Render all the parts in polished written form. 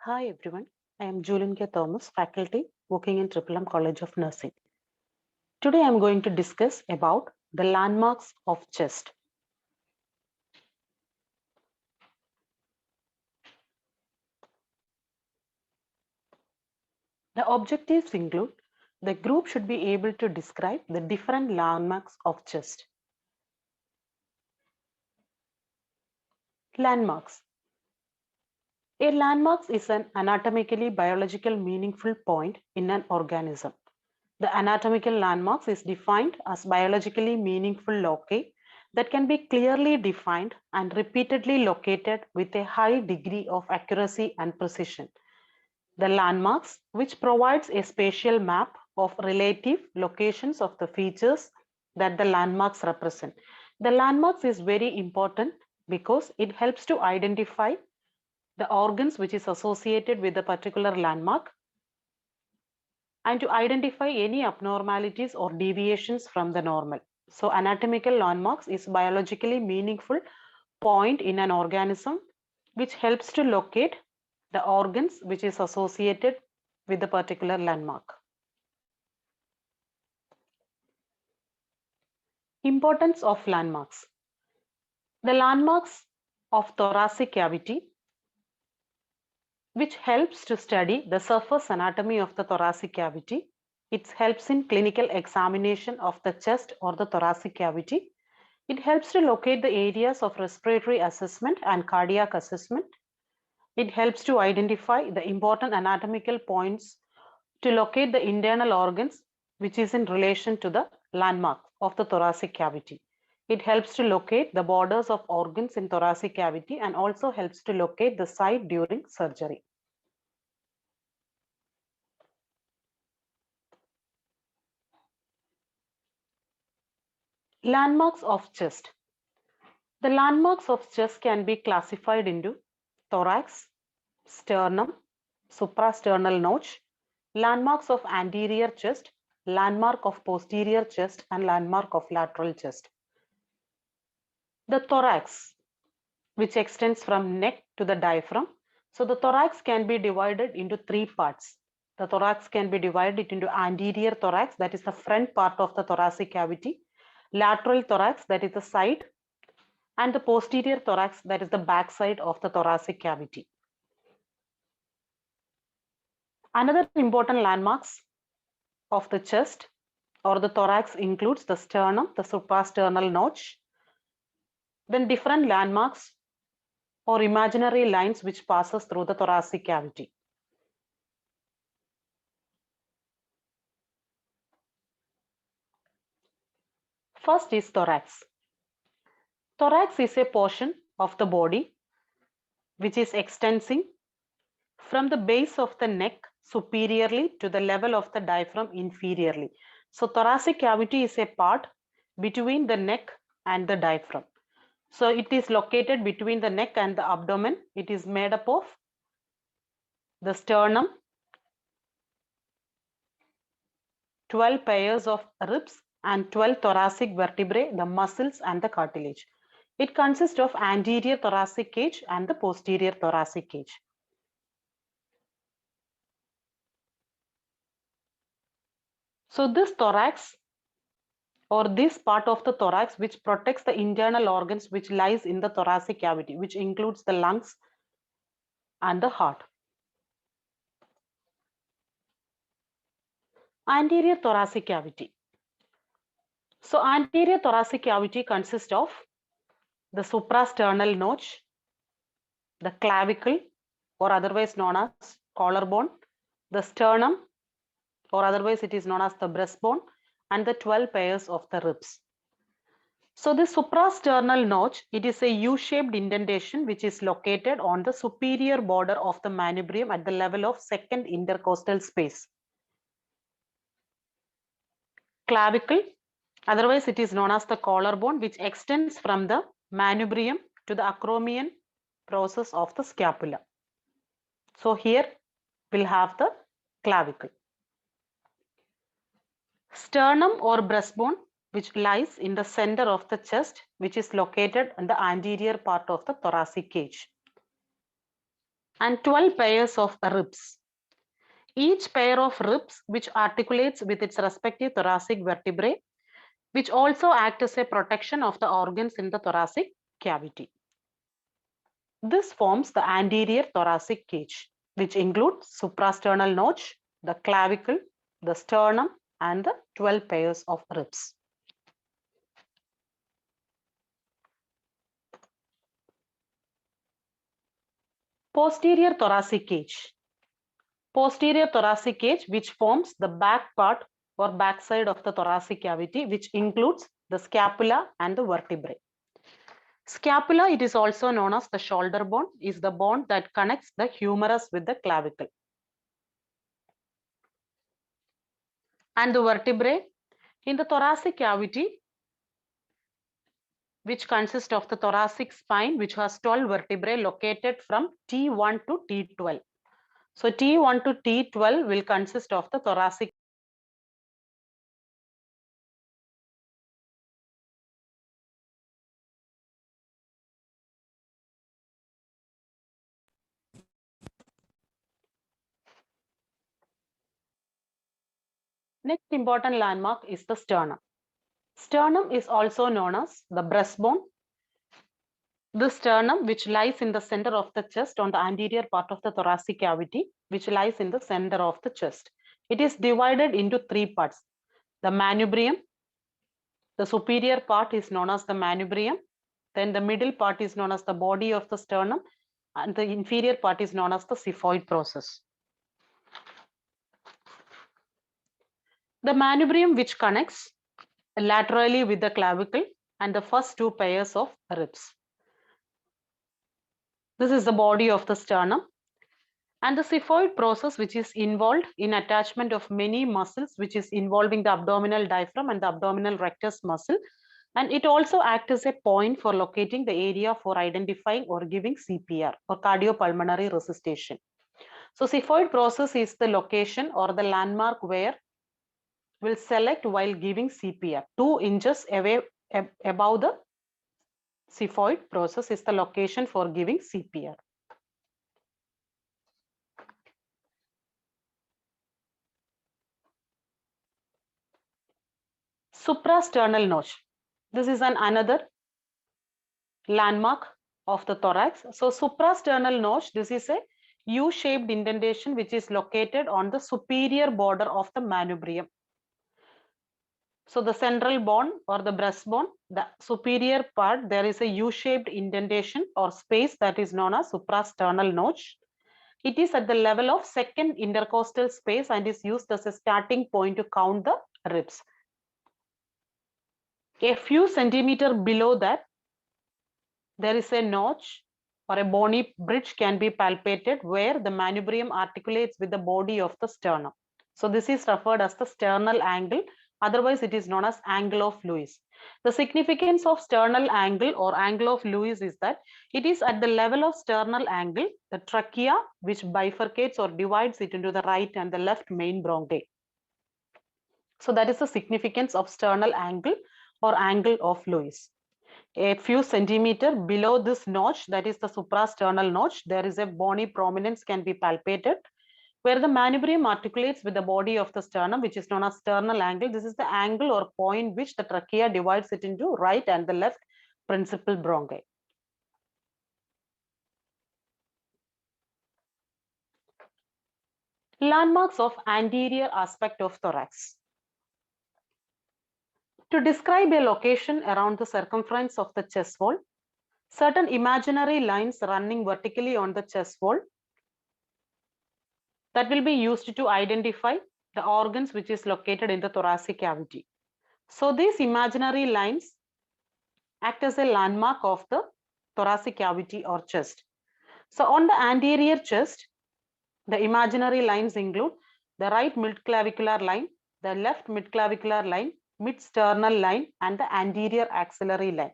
Hi everyone, I am Julin K. Thomas, faculty working in Triple M College of Nursing. Today I am going to discuss about the landmarks of chest. The objectives include the group should be able to describe the different landmarks of chest. Landmarks. A landmark is an anatomically biological meaningful point in an organism. The anatomical landmarks is defined as biologically meaningful loci that can be clearly defined and repeatedly located with a high degree of accuracy and precision. The landmarks, which provides a spatial map of relative locations of the features that the landmarks represent. The landmarks is very important because it helps to identify the organs which is associated with a particular landmark and to identify any abnormalities or deviations from the normal. So anatomical landmarks is biologically meaningful point in an organism which helps to locate the organs which is associated with the particular landmark. Importance of landmarks. The landmarks of thoracic cavity, which helps to study the surface anatomy of the thoracic cavity. It helps in clinical examination of the chest or the thoracic cavity. It helps to locate the areas of respiratory assessment and cardiac assessment. It helps to identify the important anatomical points to locate the internal organs, which is in relation to the landmark of the thoracic cavity. It helps to locate the borders of organs in thoracic cavity and also helps to locate the site during surgery. Landmarks of chest. The landmarks of chest can be classified into thorax, sternum, suprasternal notch, landmarks of anterior chest, landmark of posterior chest, and landmark of lateral chest. The thorax, which extends from neck to the diaphragm. So the thorax can be divided into three parts. The thorax can be divided into anterior thorax, that is the front part of the thoracic cavity, lateral thorax, that is the side, and the posterior thorax, that is the back side of the thoracic cavity. Another important landmarks of the chest or the thorax includes the sternum, the suprasternal notch, then different landmarks or imaginary lines which passes through the thoracic cavity. First is thorax. Thorax is a portion of the body which is extending from the base of the neck superiorly to the level of the diaphragm inferiorly. So thoracic cavity is a part between the neck and the diaphragm. So it is located between the neck and the abdomen. It is made up of the sternum, 12 pairs of ribs and 12 thoracic vertebrae, the muscles and the cartilage. It consists of anterior thoracic cage and the posterior thoracic cage. So this thorax or this part of the thorax which protects the internal organs which lies in the thoracic cavity, which includes the lungs and the heart. Anterior thoracic cavity. So anterior thoracic cavity consists of the suprasternal notch, the clavicle or otherwise known as collarbone, the sternum or otherwise it is known as the breastbone, and the 12 pairs of the ribs. So the suprasternal notch, it is a U-shaped indentation which is located on the superior border of the manubrium at the level of second intercostal space. Clavicle, otherwise it is known as the collarbone, which extends from the manubrium to the acromion process of the scapula. So here we'll have the clavicle. Sternum or breastbone, which lies in the center of the chest, which is located in the anterior part of the thoracic cage. and 12 pairs of ribs. Each pair of ribs which articulates with its respective thoracic vertebrae, which also act as a protection of the organs in the thoracic cavity. This forms the anterior thoracic cage, which includes suprasternal notch, the clavicle, the sternum, and the 12 pairs of ribs. Posterior thoracic cage. Posterior thoracic cage, which forms the back part or backside of the thoracic cavity, which includes the scapula and the vertebrae. Scapula, it is also known as the shoulder bone, is the bone that connects the humerus with the clavicle. And the vertebrae in the thoracic cavity, which consists of the thoracic spine, which has 12 vertebrae located from T1 to T12. So T1 to T12 will consist of the thoracic. Next important landmark is the sternum. Sternum is also known as the breastbone. The sternum, which lies in the center of the chest on the anterior part of the thoracic cavity, which lies in the center of the chest. It is divided into three parts. The manubrium, the superior part is known as the manubrium. Then the middle part is known as the body of the sternum, and the inferior part is known as the xiphoid process. The manubrium, which connects laterally with the clavicle and the first two pairs of ribs. This is the body of the sternum. And the xiphoid process, which is involved in attachment of many muscles, which is involving the abdominal diaphragm and the abdominal rectus muscle. And it also acts as a point for locating the area for identifying or giving CPR or cardiopulmonary resuscitation. So xiphoid process is the location or the landmark where we'll select while giving CPR. 2 inches away above the xiphoid process is the location for giving CPR. Suprasternal notch. This is another landmark of the thorax. So suprasternal notch, this is a U-shaped indentation which is located on the superior border of the manubrium. So the central bone or the breastbone, the superior part, there is a U-shaped indentation or space that is known as suprasternal notch. It is at the level of second intercostal space and is used as a starting point to count the ribs. A few centimeters below that, there is a notch or a bony bridge can be palpated where the manubrium articulates with the body of the sternum. So this is referred as the sternal angle. Otherwise, it is known as angle of Lewis. The significance of sternal angle or angle of Lewis is that it is at the level of sternal angle, the trachea, which bifurcates or divides it into the right and the left main bronchi. So that is the significance of sternal angle or angle of Lewis. A few centimeters below this notch, that is the suprasternal notch, there is a bony prominence can be palpated where the manubrium articulates with the body of the sternum, which is known as sternal angle. This is the angle or point which the trachea divides it into right and the left principal bronchi. Landmarks of anterior aspect of thorax. To describe a location around the circumference of the chest wall, certain imaginary lines running vertically on the chest wall that will be used to identify the organs which is located in the thoracic cavity. So these imaginary lines act as a landmark of the thoracic cavity or chest. So on the anterior chest, the imaginary lines include the right midclavicular line, the left midclavicular line, mid-sternal line, and the anterior axillary line.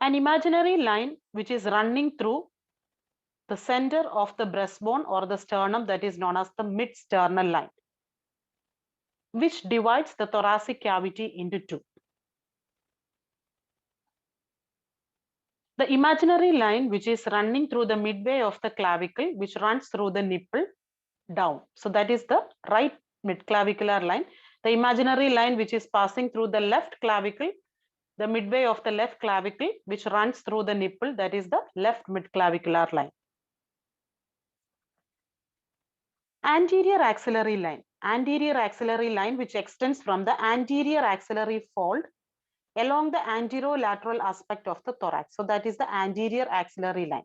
An imaginary line which is running through the center of the breastbone or the sternum, that is known as the mid-sternal line, which divides the thoracic cavity into two. The imaginary line which is running through the midway of the clavicle, which runs through the nipple down. So that is the right midclavicular line. The imaginary line which is passing through the left clavicle, the midway of the left clavicle, which runs through the nipple, that is the left midclavicular line. Anterior axillary line. Anterior axillary line which extends from the anterior axillary fold along the anterolateral aspect of the thorax. So that is the anterior axillary line.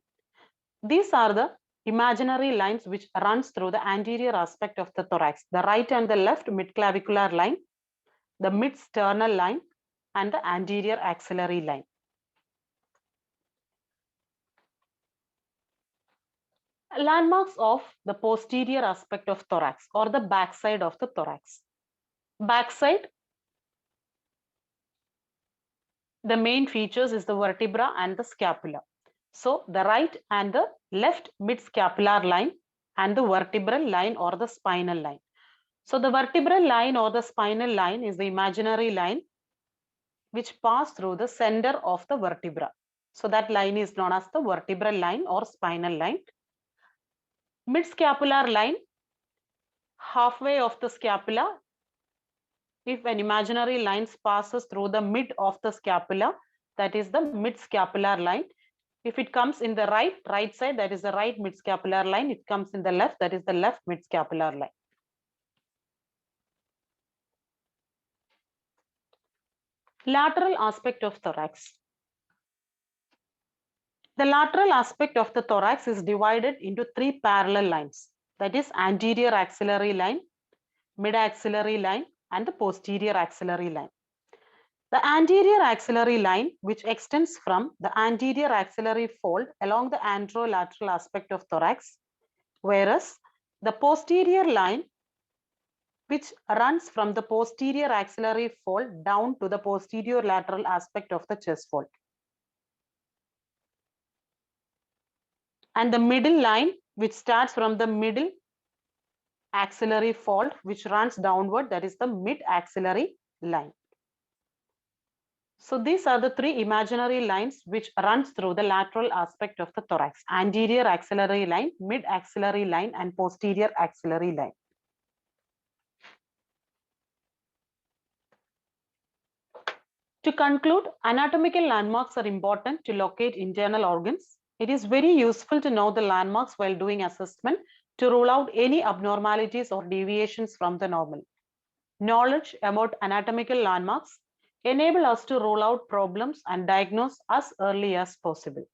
These are the imaginary lines which runs through the anterior aspect of the thorax. The right and the left midclavicular line, the mid-sternal line, and the anterior axillary line. Landmarks of the posterior aspect of thorax or the backside of the thorax. Backside, the main features is the vertebra and the scapula. So the right and the left mid-scapular line and the vertebral line or the spinal line. So the vertebral line or the spinal line is the imaginary line which pass through the center of the vertebra. So that line is known as the vertebral line or spinal line. Mid-scapular line, halfway of the scapula. If an imaginary line passes through the mid of the scapula, that is the mid-scapular line. If it comes in the right side, that is the right mid-scapular line. It comes in the left, that is the left mid-scapular line. Lateral aspect of thorax. The lateral aspect of the thorax is divided into three parallel lines, that is anterior axillary line, mid-axillary line, and the posterior axillary line. The anterior axillary line, which extends from the anterior axillary fold along the anterolateral aspect of thorax, whereas the posterior line, which runs from the posterior axillary fold down to the posterior lateral aspect of the chest fold. And the middle line, which starts from the middle axillary fold, which runs downward, that is the mid-axillary line. So these are the three imaginary lines which runs through the lateral aspect of the thorax: anterior axillary line, mid-axillary line, and posterior axillary line. To conclude, anatomical landmarks are important to locate internal organs. It is very useful to know the landmarks while doing assessment to rule out any abnormalities or deviations from the normal. Knowledge about anatomical landmarks enable us to rule out problems and diagnose as early as possible.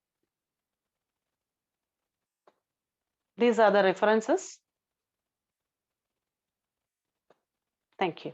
These are the references. Thank you.